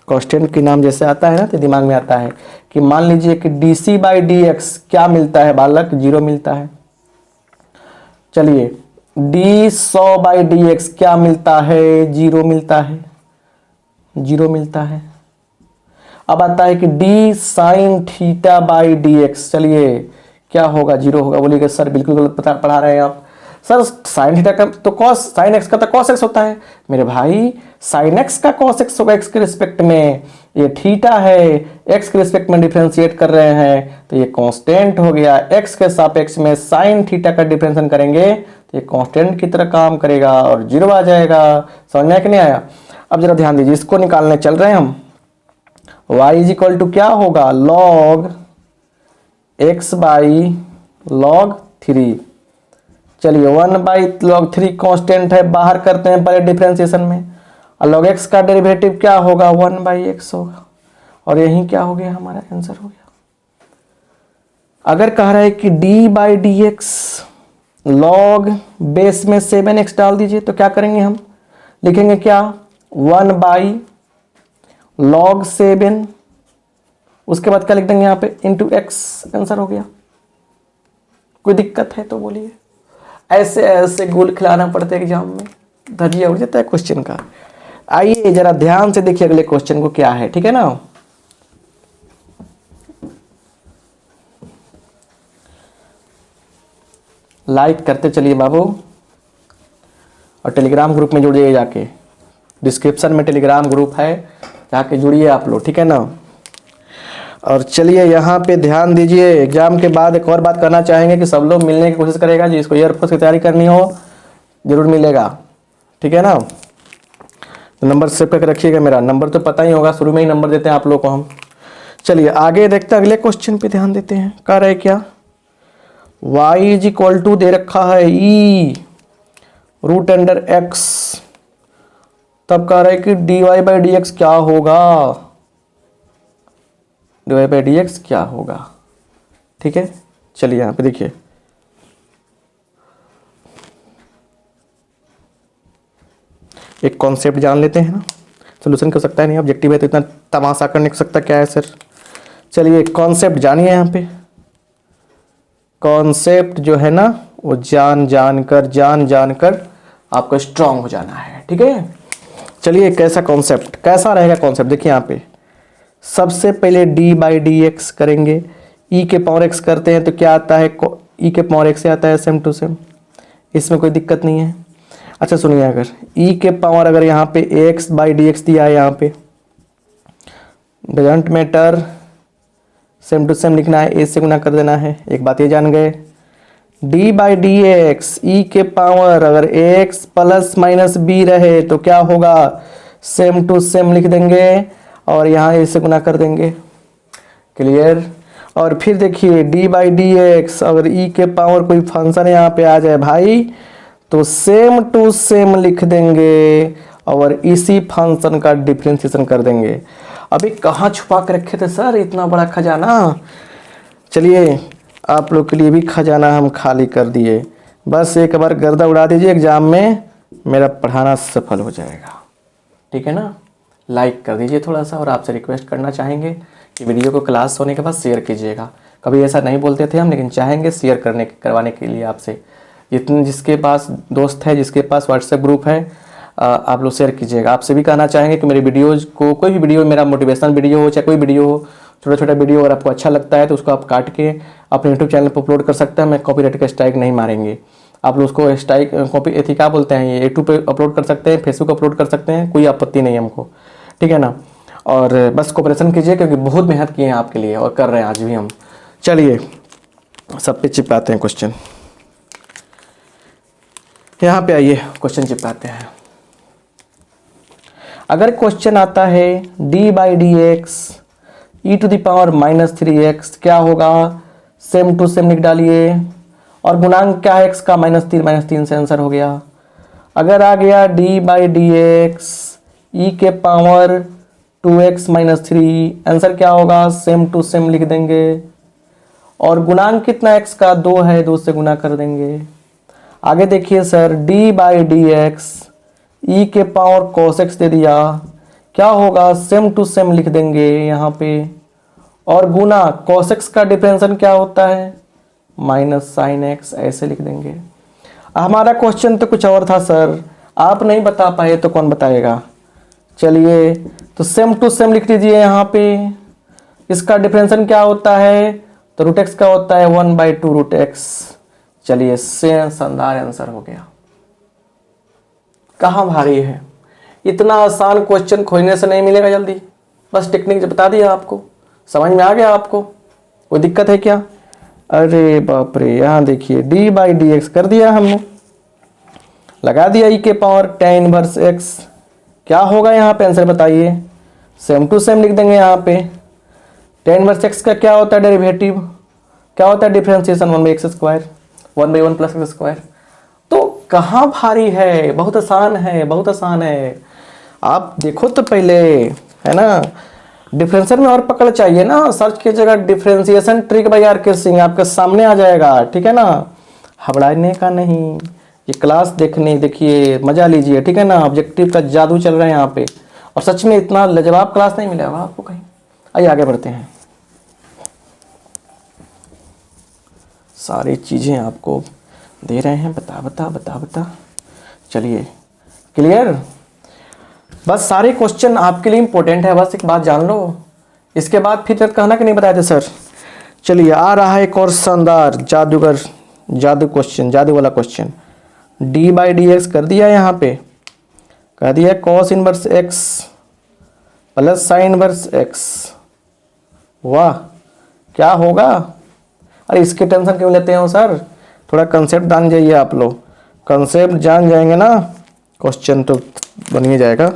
कांस्टेंट के नाम जैसे आता है ना तो दिमाग में आता है कि मान लीजिए कि dc/dx क्या मिलता है बालक, 0 मिलता है। चलिए d100/dx क्या मिलता है, 0 मिलता है, 0 मिलता है। अब आता है कि d sin θ/dx, चलिए क्या होगा, 0 होगा। बोलिएगा सर बिल्कुल गलत पढ़ा रहे हैं आप। सर साइन थीटा का तो कॉस, साइन एक्स का तो कॉस एक्स होता है। मेरे भाई साइन एक्स का कॉस एक्स होगा एक्स के रिस्पेक्ट में, ये थीटा है, एक्स के रिस्पेक्ट में डिफरेंशिएट कर रहे हैं तो ये कांस्टेंट हो गया। एक्स के सापेक्ष में साइन थीटा का डिफरेंशिएशन करेंगे तो ये कांस्टेंट की तरह काम करेगा और 0 आ जाएगा। समझ में कि नहीं आया? अब जरा ध्यान दीजिए, इसको निकालने चल रहे हैं हम। y इज इक्वल टू क्या होगा, log x/log 3। चलिए 1/log 3 कांस्टेंट है, बाहर करते हैं पहले डिफरेंशिएशन में। और log x का डेरिवेटिव क्या होगा, 1/x होगा। और यही क्या हो गया, हमारा आंसर हो गया। अगर कह रहा है कि d/dx log बेस में 7x डाल दीजिए तो क्या करेंगे हम, लिखेंगे क्या, 1/log 7, उसके बाद क्या लिख देंगे यहाँ पे, इंटू एक्स। आंसर हो गया। कोई दिक्कत है तो बोलिए। ऐसे ऐसे गोल खिलाना पड़ता है एग्जाम में, धजिया उड़ जाता है क्वेश्चन का। आइए जरा ध्यान से देखिए अगले क्वेश्चन को क्या है, ठीक है ना। लाइक करते चलिए बाबू, और टेलीग्राम ग्रुप में जुड़िए जाके। डिस्क्रिप्शन में टेलीग्राम ग्रुप है, जाके जुड़िए आप लोग, ठीक है ना। और चलिए यहाँ पे ध्यान दीजिए, एग्जाम के बाद एक और बात करना चाहेंगे कि सब लोग मिलने की कोशिश करेगा, जिसको एयरफोर्स की तैयारी करनी हो जरूर मिलेगा, ठीक है ना। तो नंबर सेव करके रखिएगा, मेरा नंबर तो पता ही होगा, शुरू में ही नंबर देते हैं आप लोग को हम। चलिए आगे देखते हैं, अगले क्वेश्चन पे ध्यान देते हैं। कह रहे क्या, y इज इक्वल टू दे रखा है e √x, तब कह रहे कि dy/dx क्या होगा, dy/dx क्या होगा, ठीक है। चलिए यहाँ पे देखिए, एक कॉन्सेप्ट जान लेते हैं ना, सोल्यूशन कर सकता है नहीं, ऑब्जेक्टिव है तो इतना तमाशा करने को सकता क्या है सर। चलिए कॉन्सेप्ट जानिए यहाँ पे। कॉन्सेप्ट जो है ना वो जान जान कर आपको स्ट्रांग हो जाना है, ठीक है। चलिए कैसा कॉन्सेप्ट, कैसा रहेगा कॉन्सेप्ट, देखिए यहाँ पे सबसे पहले d/dx करेंगे, e के पावर x करते हैं तो क्या आता है, e के पावर x से आता है सेम टू सेम, इसमें कोई दिक्कत नहीं है। अच्छा सुनिए, अगर e के पावर अगर यहाँ पे x/dx दिया है, यहाँ पे doesn't matter, same to same लिखना है, a से गुना कर देना है। एक बात ये जान गए, d/dx e के पावर अगर x ± b रहे तो क्या होगा, सेम टू सेम लिख देंगे और यहाँ a से गुना कर देंगे। क्लियर। और फिर देखिए d/dx अगर e के पावर कोई फंक्शन यहाँ पे आ जाए भाई तो सेम टू सेम लिख देंगे और इसी फंक्शन का डिफरेंशिएशन कर देंगे। अभी कहाँ छुपा के रखे थे सर इतना बड़ा खजाना, चलिए आप लोग के लिए भी खजाना हम खाली कर दिए। बस एक बार गर्दा उड़ा दीजिए, एग्जाम में मेरा पढ़ाना सफल हो जाएगा, ठीक है ना। लाइक कर दीजिए थोड़ा सा, और आपसे रिक्वेस्ट करना चाहेंगे कि वीडियो को क्लास होने के बाद शेयर कीजिएगा। कभी ऐसा नहीं बोलते थे हम, लेकिन चाहेंगे शेयर करवाने के लिए आपसे। जितने जिसके पास दोस्त है, जिसके पास व्हाट्सएप ग्रुप है, आप लोग शेयर कीजिएगा। आपसे भी कहना चाहेंगे कि मेरे वीडियोज़ को, कोई भी वीडियो, मेरा मोटिवेशनल वीडियो हो चाहे कोई वीडियो हो, छोटा छोटा वीडियो अगर आपको अच्छा लगता है तो उसको आप काट के अपने यूट्यूब चैनल पर अपलोड कर सकते हैं। हमें कॉपीराइट का स्ट्राइक नहीं मारेंगे। आप लोग उसको स्ट्राइक कॉपी एथी क्या बोलते हैं, ये यूट्यूब पे अपलोड कर सकते हैं, फेसबुक अपलोड कर सकते हैं, कोई आपत्ति नहीं हमको, ठीक है ना। और बस कोऑपरेशन कीजिए, क्योंकि बहुत मेहनत किए हैं आपके लिए और कर रहे हैं आज भी हम। चलिए सब पे चिपकाते हैं क्वेश्चन, यहाँ पे आइए क्वेश्चन चिपकाते हैं। अगर क्वेश्चन आता है d/dx e to the power -3x क्या होगा, सेम टू सेम लिख डालिए, और गुणांक क्या है x का, -3 से आंसर हो गया। अगर आ गया d/dx e के पावर 2x - 3, आंसर क्या होगा, सेम टू सेम लिख देंगे, और गुणांक कितना x का, 2 है, 2 से गुना कर देंगे। आगे देखिए सर, d/dx e के पावर cos x दे दिया, क्या होगा, सेम टू सेम लिख देंगे यहाँ पे, और गुना cos x का डिफरेंशियल क्या होता है, -sin x, ऐसे लिख देंगे। हमारा क्वेश्चन तो कुछ और था सर, आप नहीं बता पाए तो कौन बताएगा। चलिए तो सेम टू सेम लिख दीजिए यहाँ पे। इसका डिफरेंशियल क्या होता है, तो √x का होता है 1/2 √x। चलिए से शानदार आंसर हो गया। कहाँ भारी है, इतना आसान क्वेश्चन खोजने से नहीं मिलेगा जल्दी। बस टेक्निक बता दिया आपको, समझ में आ गया आपको, कोई दिक्कत है क्या। अरे बाप रे, यहाँ देखिए d/dx कर दिया हमने, लगा दिया e के पावर tan इनवर्स x, क्या होगा यहाँ पे आंसर बताइए, सेम टू सेम लिख देंगे यहाँ पे। tan इनवर्स x का क्या होता है डेरिवेटिव, क्या होता है डिफरेंशिएशन, 1/x², 1/1 + x²। तो कहाँ भारी है, बहुत आसान है, बहुत आसान है। आप देखो तो पहले, है ना, डिफरेंशियल में और पकड़ चाहिए ना, सर्च की जगह differentiation trick by RK. Singh आपके सामने आ जाएगा, ठीक है ना, हबड़ाने का नहीं। ये क्लास देखने, देखिए मजा लीजिए, ठीक है ना, ऑब्जेक्टिव का जादू चल रहा है यहाँ पे, और सच में इतना लाजवाब क्लास नहीं मिलेगा आपको कहीं। आइए आगे बढ़ते हैं, सारी चीज़ें आपको दे रहे हैं, बता। चलिए क्लियर, बस सारे क्वेश्चन आपके लिए इंपॉर्टेंट है, बस एक बात जान लो, इसके बाद फिर कहना कि नहीं बताए थे सर। चलिए आ रहा है एक और शानदार जादू क्वेश्चन, जादू वाला क्वेश्चन। d/dx कर दिया यहाँ पे, कह दिया cos inverse x + sin inverse x, वाह क्या होगा। अरे इसके टेंशन क्यों लेते हो सर, थोड़ा कंसेप्ट जान जाइए आप लोग, कंसेप्ट जान जाएंगे ना क्वेश्चन तो बन ही जाएगा।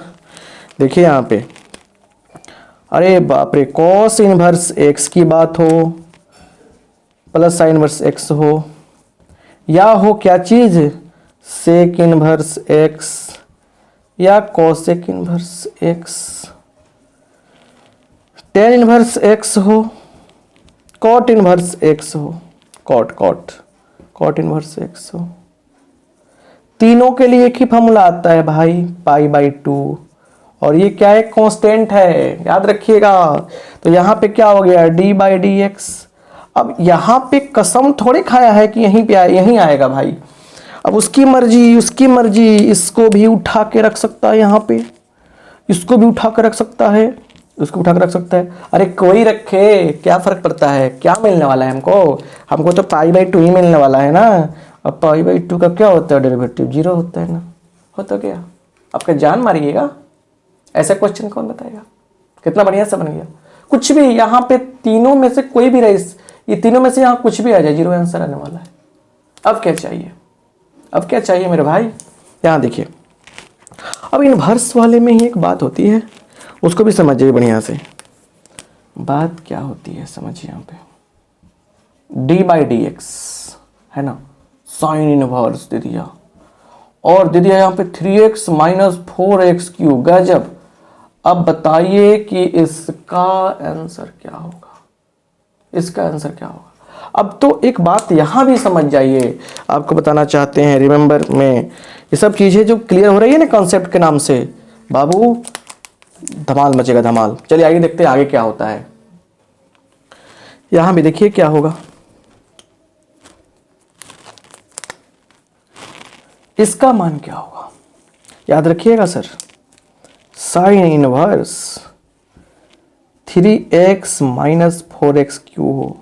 देखिए यहाँ पे, अरे बाप रे, cos इनवर्स x की बात हो + sin इनवर्स x हो, या हो क्या चीज़, sec इनवर्स x या cosec inverse x, tan inverse x हो, cot इनवर्स x हो, cot इनवर्स x हो। तीनों के लिए एक ही फॉर्मूला आता है भाई, π/2, और ये क्या है, कांस्टेंट है, याद रखिएगा। तो यहाँ पे क्या हो गया, d/dx। अब यहाँ पे कसम थोड़े खाया है कि यहीं पे यहीं आएगा भाई, अब उसकी मर्जी, इसको भी उठा के रख सकता है यहाँ पे, इसको भी उठा के रख सकता है, उसको उठा के रख सकता है। अरे कोई रखे, क्या फर्क पड़ता है, क्या मिलने वाला है हमको तो π/2 ही मिलने वाला है ना। अब π/2 का क्या होता है डेरिवेटिव, 0 होता है ना, होता क्या, आपका जान मारिएगा, ऐसा क्वेश्चन कौन बताएगा। कितना बढ़िया से बन गया, कुछ भी यहाँ पे तीनों में से कोई भी रही, ये तीनों में से यहाँ कुछ भी आ जाए, 0 आंसर आने वाला है। अब क्या चाहिए मेरे भाई, यहाँ देखिए। अब इनवर्स वाले में ही एक बात होती है, उसको भी समझिए बढ़िया से, बात क्या होती है समझिए। यहाँ पे d/dx है ना, साइन इनवर्स दे दिया, और दे दिया यहाँ पे 3x - 4x³, गजब। अब बताइए कि इसका आंसर क्या होगा, अब तो एक बात यहाँ भी समझ जाइए, आपको बताना चाहते हैं, रिमेंबर में ये सब चीज़ें जो क्लियर हो रही है ना कॉन्सेप्ट के नाम से, बाबू धमाल मचेगा, धमाल। चलिए आगे देखते हैं आगे क्या होता है। यहाँ भी देखिए क्या होगा, इसका मान क्या होगा, याद रखिएगा sir, sine inverse 3x - 4x³ हो,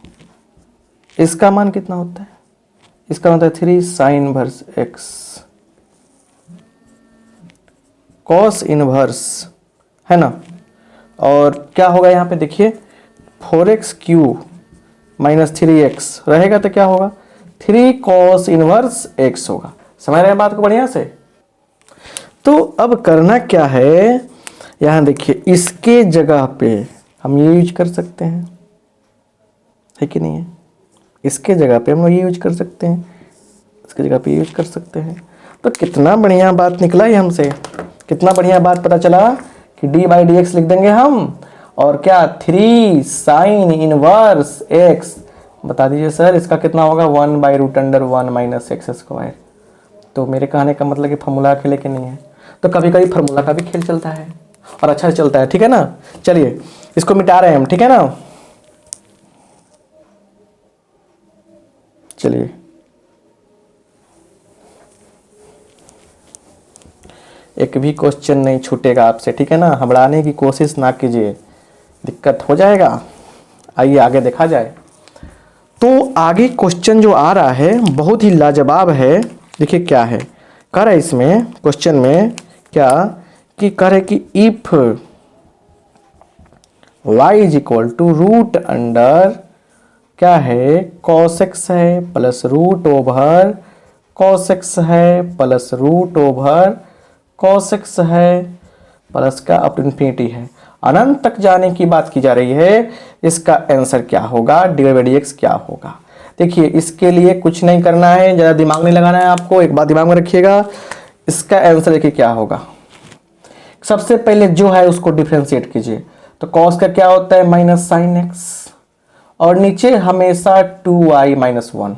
इसका मान कितना होता है, इसका होता है 3 sin inverse x, cos inverse, है ना, और क्या होगा यहाँ पे देखिए 4x³ - 3x रहेगा तो क्या होगा, 3 cos इनवर्स x होगा। समझ रहे हैं बात को बढ़िया से। तो अब करना क्या है, यहाँ देखिए इसके जगह पे हम ये यूज कर सकते हैं, है कि नहीं है। इसके जगह पे हम ये यूज कर सकते हैं, इसके जगह पे यूज कर सकते हैं। तो कितना बढ़िया बात निकला ये हमसे, कितना बढ़िया बात पता चला कि डी बाई डी एक्स लिख देंगे हम, और क्या 3 साइन इनवर्स एक्स। बता दीजिए सर इसका कितना होगा, 1/√1 माइनस एक्स स्क्वायर। तो मेरे कहने का मतलब कि फार्मूला खेले कि नहीं है। तो कभी कभी फार्मूला का भी खेल चलता है और अच्छा से चलता है, ठीक है ना। चलिए इसको मिटा रहे हैं हम, ठीक है ना। चलिए एक भी क्वेश्चन नहीं छूटेगा आपसे, ठीक है ना। घबराने की कोशिश ना कीजिए, दिक्कत हो जाएगा। आइए आगे देखा जाए। तो आगे क्वेश्चन जो आ रहा है बहुत ही लाजवाब है। देखिए क्या है, कह रहा है इसमें क्वेश्चन में क्या कि कह रहे कि if y is equal to root under क्या है cos x है plus root over cos x है plus root over cos x है प्लस का अप इन्फिनिटी है, अनंत तक जाने की बात की जा रही है। इसका आंसर क्या होगा, डी बाई डी एक्स क्या होगा। देखिए इसके लिए कुछ नहीं करना है, ज़्यादा दिमाग नहीं लगाना है आपको। एक बात दिमाग में रखिएगा, इसका आंसर देखिए क्या होगा। सबसे पहले जो है उसको डिफ्रेंशिएट कीजिए। तो cos का क्या होता है माइनस साइन एक्स, और नीचे हमेशा 2i-1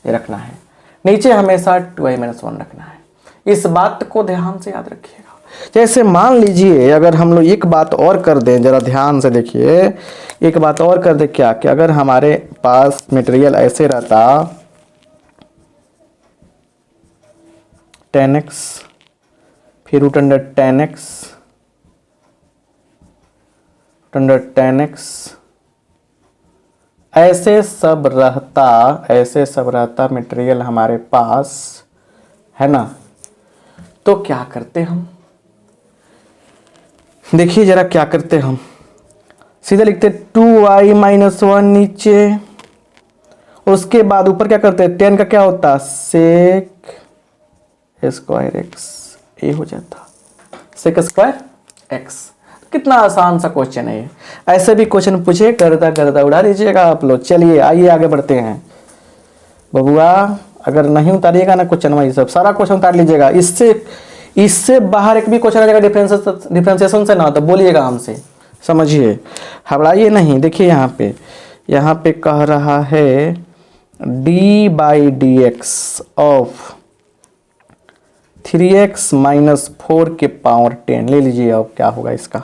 ये रखना है, नीचे हमेशा 2i-1 रखना है। इस बात को ध्यान से याद रखिएगा। जैसे मान लीजिए अगर हम लोग एक बात और कर दें, जरा ध्यान से देखिए, एक बात और कर दें क्या कि अगर हमारे पास मटेरियल ऐसे रहता 10x फिर रूट अंडर 10x ऐसे सब रहता मटेरियल हमारे पास, है ना। तो क्या करते हम, देखिए जरा क्या करते हम, सीधे लिखते 2i-1 नीचे, उसके बाद ऊपर क्या करते हैं 10 का क्या होता सेक स्क्वायर एक्स, ये हो जाता सेक स्क्वायर एक्स। कितना आसान सा क्वेश्चन है ये। ऐसे भी क्वेश्चन पूछे गर्दा उड़ा दीजिएगा आप लोग। चलिए आइए आगे बढ़ते हैं। बबुआ अगर नहीं उतारिएगा ना क्वेश्चन, ये सब सारा क्वेश्चन उतार लीजिएगा। इससे बाहर एक भी क्वेश्चन आ जाएगा डिफरेंशिएशन से ना, तो बोलिएगा हमसे, समझिए, घबराइए नहीं। देखिए यहाँ पे कह रहा है D by d x of 3x minus 4 के पावर 10 ले लीजिए। अब क्या होगा इसका,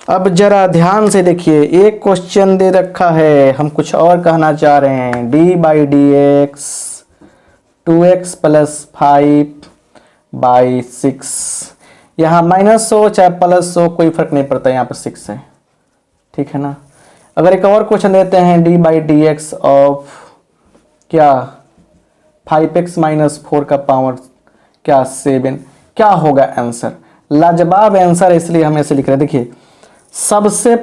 अब जरा ध्यान से देखिए। एक क्वेश्चन दे रखा है, हम कुछ और कहना चाह रहे हैं, D by d x 2x plus 5/6। यहाँ माइनस हो चाहे प्लस हो कोई फर्क नहीं पड़ता, यहाँ पर 6 है, ठीक है ना। अगर एक और क्वेश्चन देते हैं D by d x of क्या 5x माइनस 4 का पावर क्या 7, क्या होगा आंसर। लाजवाब आंसर, इसलिए हम ऐसे लिख रहे हैं। देखिए सबसे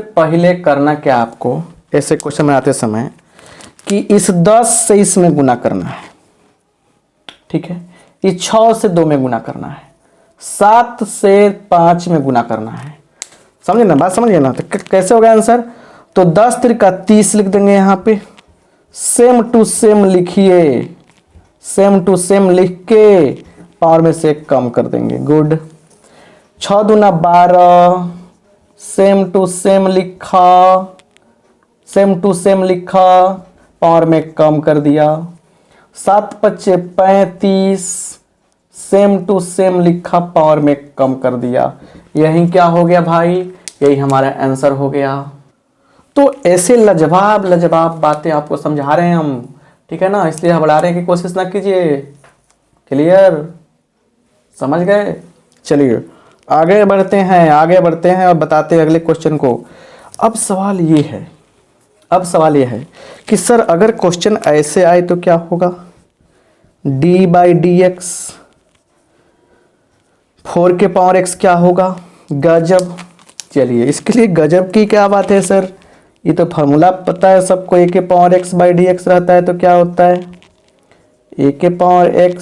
पहले करना क्या आपको ऐसे क्वेश्चन बनाते समय कि इस 10 से इसमें गुना करना है, ठीक है। इस 6 से 2 में गुना करना है, 7 से 5 में गुना करना है, समझे ना बात, समझिए ना। तो कैसे होगा आंसर, तो 10 त्रिका 30 लिख देंगे यहाँ पे। सेम टू सेम लिखिए, सेम टू सेम लिख के पावर में से कम कर देंगे, गुड। 6 दूना 12, सेम टू सेम लिखा, पावर में कम कर दिया। 7 पच्चे 35, सेम टू सेम लिखा, पावर में कम कर दिया। यही क्या हो गया भाई, यही हमारा आंसर हो गया। तो ऐसे लाजवाब बातें आपको समझा रहे हैं हम, ठीक है ना, इसलिए घबरा रहे हैं कि कोशिश ना कीजिए। क्लियर, समझ गए। चलिए आगे बढ़ते हैं और बताते हैं अगले क्वेश्चन को। अब सवाल ये है कि सर अगर क्वेश्चन ऐसे आए तो क्या होगा, डी बाई डी एक्स 4 के पावर x क्या होगा, गजब। चलिए इसके लिए गजब की क्या बात है सर, ये तो फार्मूला पता है सबको, a के power x by d x रहता है तो क्या होता है a के पावर x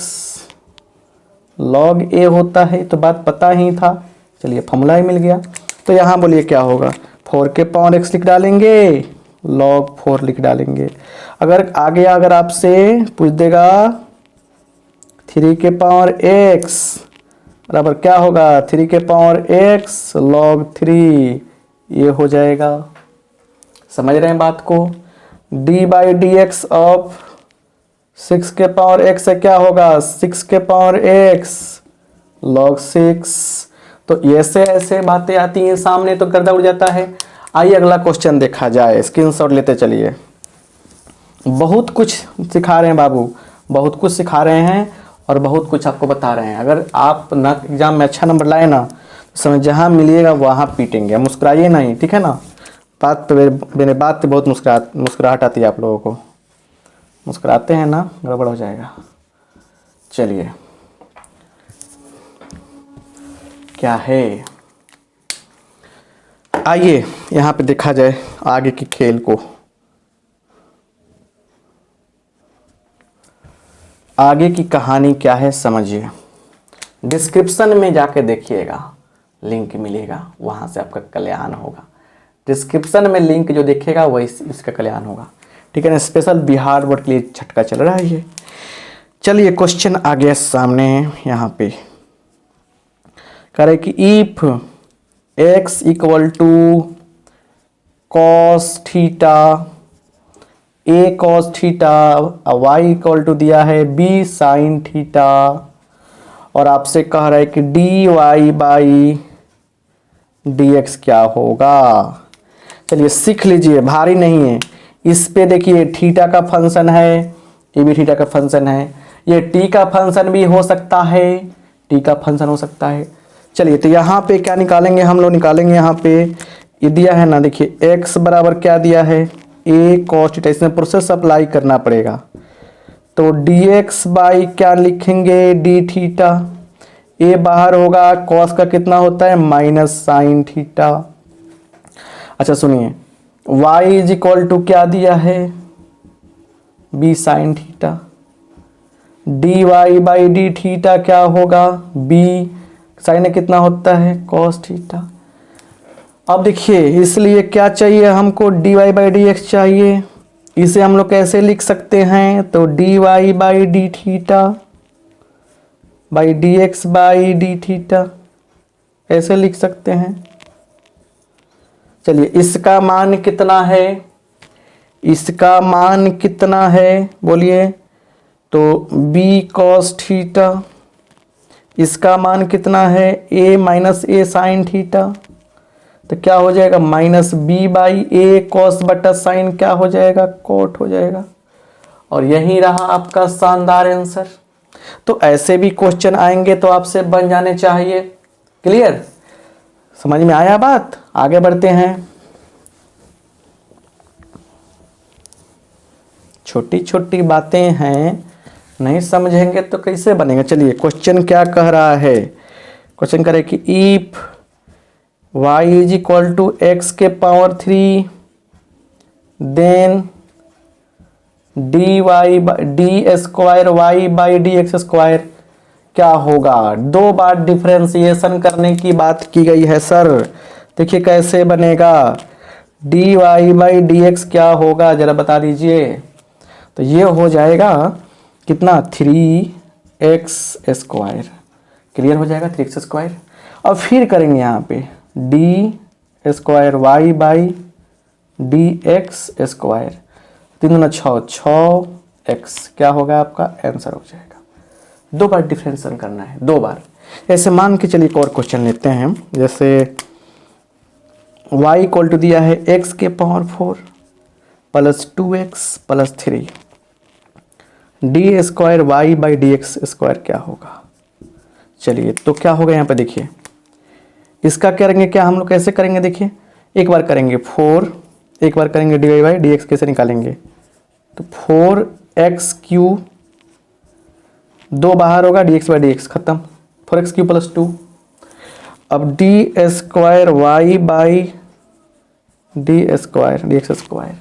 log a होता है, तो बात पता ही था। चलिए फॉर्मूला ही मिल गया। तो यहाँ बोलिए क्या होगा, 4 के पावर x लिख डालेंगे, log 4 लिख डालेंगे। अगर आगे अगर आपसे पूछ देगा 3 के पावर x बराबर क्या होगा, 3 के पावर x log 3, ये हो जाएगा। समझ रहे हैं बात को। d by d x of 6 के पावर x से क्या होगा, 6 के पावर x log 6। तो ऐसे ऐसे बातें आती हैं सामने तो गर्दा उड़ जाता है। आइए अगला क्वेश्चन देखा जाए, स्क्रीनशॉट लेते चलिए। बहुत कुछ सिखा रहे हैं बाबू, बहुत कुछ सिखा रहे हैं और बहुत कुछ आपको बता रहे हैं। अगर आप ना एग्जाम में अच्छा नंबर लाए ना तो समझ जहाँ मिलिएगा वहाँ पीटेंगे। मुस्कुराइए नहीं, ठीक है ना। बात पे मेरे बात पे बहुत मुस्कुराहट आती है आप लोगों को, मुस्कुराते हैं ना गड़बड़ हो जाएगा। चलिए क्या है, आइए यहाँ पे देखा जाए आगे की खेल को। आगे की कहानी क्या है समझिए। डिस्क्रिप्शन में जाके देखिएगा, लिंक मिलेगा, वहाँ से आपका कल्याण होगा। डिस्क्रिप्शन में लिंक जो देखेगा वही इसका कल्याण होगा, ठीक है ना। स्पेशल बिहार बोर्ड के लिए झटका चल रहा है ये। चलिए क्वेश्चन आ गया सामने यहाँ पे, कह रहे कि if x equal to cos theta a cos theta, y equal to दिया है b साइन थीटा, और आपसे कह रहा है कि dy बाई dx क्या होगा। चलिए सीख लीजिए, भारी नहीं है। इस पे देखिए थीटा का फंक्शन है, ये भी थीटा का फंक्शन है, ये t का फंक्शन भी हो सकता है, t का फंक्शन हो सकता है। चलिए तो यहाँ पे क्या निकालेंगे हम लोग, निकालेंगे यहाँ पे ये दिया है ना, देखिए x बराबर क्या दिया है a cos थीटा, इसमें प्रोसेस अप्लाई करना पड़ेगा। तो dx बाई क्या लिखेंगे d थीटा, a बाहर होगा, cos का कितना होता है माइनस साइन थीटा। अच्छा सुनिए, y इज इक्वल टू क्या दिया है b sine theta, dy by D theta क्या होगा b साइन कितना होता है cos थीटा। अब देखिए इसलिए क्या चाहिए हमको, dy बाई डी एक्स चाहिए। इसे हम लोग कैसे लिख सकते हैं, तो dy by D theta by d x by D theta ऐसे लिख सकते हैं। चलिए इसका मान कितना है, इसका मान कितना है बोलिए, तो b cos थीटा, इसका मान कितना है a minus A sine theta, तो क्या हो जाएगा minus b by A cos बटा साइन क्या हो जाएगा कोट हो जाएगा। और यही रहा आपका शानदार आंसर। तो ऐसे भी क्वेश्चन आएंगे तो आपसे बन जाने चाहिए। क्लियर, समझ में आया बात। आगे बढ़ते हैं। छोटी छोटी बातें हैं, नहीं समझेंगे तो कैसे बनेगा। चलिए क्वेश्चन क्या कह रहा है, क्वेश्चन कह रहा है कि if y is equal to x के power 3 then d square y by d x square क्या होगा। दो बार डिफरेंशिएशन करने की बात की गई है सर। देखिए कैसे बनेगा, d y by d x क्या होगा जरा बता दीजिए। तो ये हो जाएगा कितना 3x स्क्वायर, क्लियर हो जाएगा 3x स्क्वायर। और फिर करेंगे यहाँ पे d square y by d x square, 3 दूना 6, 6x क्या होगा आपका आंसर हो जाएगा। दो बार डिफरेंशिएशन करना है, दो बार। ऐसे मान के चलिए एक और क्वेश्चन लेते हैं, जैसे y इक्वल टू दिया है x के power 4 plus 2x plus 3, d square y by d x square क्या होगा। चलिए तो क्या होगा यहाँ पे देखिए, इसका करेंगे क्या हम लोग कैसे करेंगे, देखिए एक बार करेंगे 4, एक बार करेंगे d y by d x, कैसे निकालेंगे तो 4x क्यू, दो बाहर होगा d x by d x खत्म, 4x क्यू प्लस 2। अब d square y by d square d x square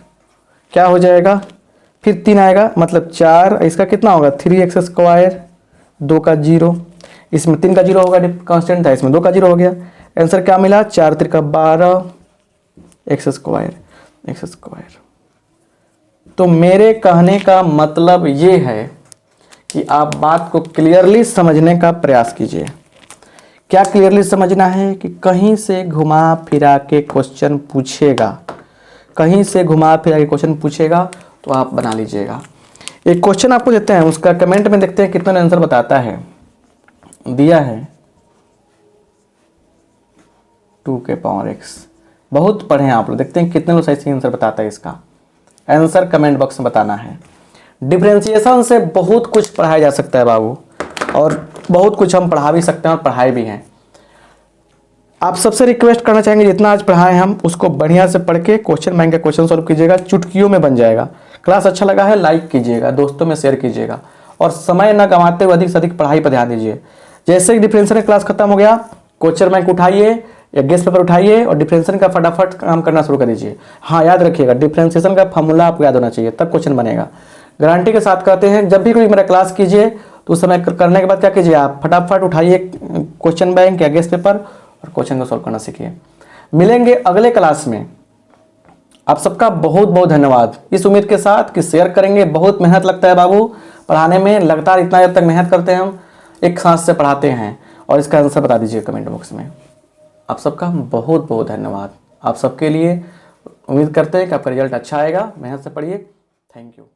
क्या हो जाएगा, फिर 3 आएगा मतलब 4, इसका कितना होगा 3x स्क्वायर, 2 का 0, इसमें 3 का 0 होगा कांस्टेंट था, इसमें 2 का 0 हो गया, आंसर क्या मिला, 4 त्रिका 12 एक्स स्क्वायर। तो मेरे कहने का मतलब ये है कि आप बात को क्लियरली समझने का प्रयास कीजिए। क्या क्लियरली समझना है कि कहीं से घुमा फिरा के क्वेश्चन पूछेगा, कहीं से घुमा फिरा के क्वेश्चन पूछेगा तो आप बना लीजिएगा। एक क्वेश्चन आपको देते हैं, उसका कमेंट में देखते हैं कितना आंसर बताता है। दिया है 2 के पावर x। बहुत पढ़े आप लोग, देखते हैं कितने लोग सही आंसर बताता है। इसका आंसर कमेंट बॉक्स में बताना है। डिफरेंशिएशन से बहुत कुछ पढ़ाया जा सकता है बाबू, और बहुत कुछ हम पढ़ा भी सकते हैं और पढ़ाए भी हैं। आप सबसे रिक्वेस्ट करना चाहेंगे जितना आज पढ़ाए हम उसको बढ़िया से पढ़ के क्वेश्चन बैंक का क्वेश्चन सॉल्व कीजिएगा, चुटकियों में बन जाएगा। क्लास अच्छा लगा है लाइक कीजिएगा, दोस्तों में शेयर कीजिएगा, और समय न गंवाते हुए अधिक से अधिक पढ़ाई पर ध्यान दीजिए। जैसे ही डिफरेंशियल क्लास खत्म हो गया, क्वेश्चन बैंक उठाइए या गेस्ट पेपर उठाइए और डिफरेंशियल का फटाफट काम करना शुरू कर दीजिए। हाँ, याद रखिएगा डिफरेंशिएशन का फॉर्मूला आपको याद होना चाहिए, तब क्वेश्चन बनेगा। गारंटी के साथ कहते हैं, जब भी कोई मेरा क्लास कीजिए तो उस समय करने के बाद क्या कीजिए, आप फटाफट उठाइए क्वेश्चन बैंक या गेस्ट पेपर और क्वेश्चन को सॉल्व करना सीखिए। मिलेंगे अगले क्लास में। आप सबका बहुत बहुत धन्यवाद, इस उम्मीद के साथ कि शेयर करेंगे। बहुत मेहनत लगता है बाबू पढ़ाने में, लगातार इतना देर तक मेहनत करते हैं हम, एक सांस से पढ़ाते हैं। और इसका आंसर बता दीजिए कमेंट बॉक्स में। आप सबका बहुत बहुत धन्यवाद। आप सबके लिए उम्मीद करते हैं कि आपका रिजल्ट अच्छा आएगा। मेहनत से पढ़िए। Thank you.